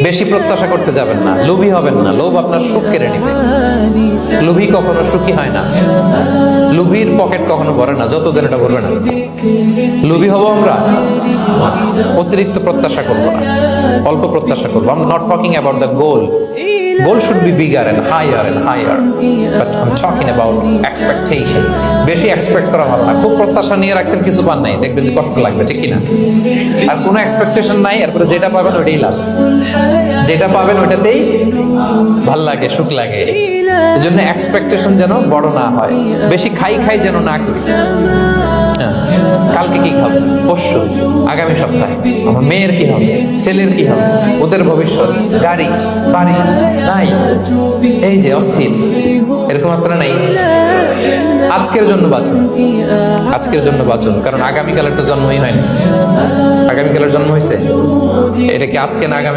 বেশি প্রত্যাশা করতে যাবেন না, লোভী হবেন না। লোভ আপনার সুখ কেড়ে নেবে। লোভী কখনো সুখী হয় না। লোভীর পকেট কখনো ভরে না যতদিন এটা ভরবে না। লোভী হবো আমরা, অতিরিক্ত প্রত্যাশা করবো না, অল্প প্রত্যাশা করবো। I'm not talking about the goal. Goal should be bigger and higher and higher. But I'm talking about expectation. বেশি এক্সপেক্ট করা ভালো না। খুব প্রত্যাশা নিয়ে রাখছেন, কিছু পান নাই, দেখবেন যে কষ্ট লাগবে, ঠিক কিনা? আর কোনো এক্সপেকটেশন নাই, এরপরে যেটা পাবেন ওইটাই লাভ। যেটা পাবেন ওইটাতেই ভাল লাগে, সুখ লাগে। এই জন্য এক্সপেকটেশন যেন বড় না হয়, বেশি খাই যেন না করি। কালকে কি খাবো, পরশু, আগামী সপ্তাহে আমার মেয়ের কি হবে, ছেলের কি হবে, ওদের ভবিষ্যৎ, গাড়ি বাড়ি নাই, এই যে অস্থির, এরকম আসলে নাই। আজকের জন্য বাঁচুন, আজকের জন্য বাঁচুন, কারণ আগামীকালের তো জন্মই হয়নি। আগামীকালের জন্ম হয়েছে, এটা কি আজকে না আগামী?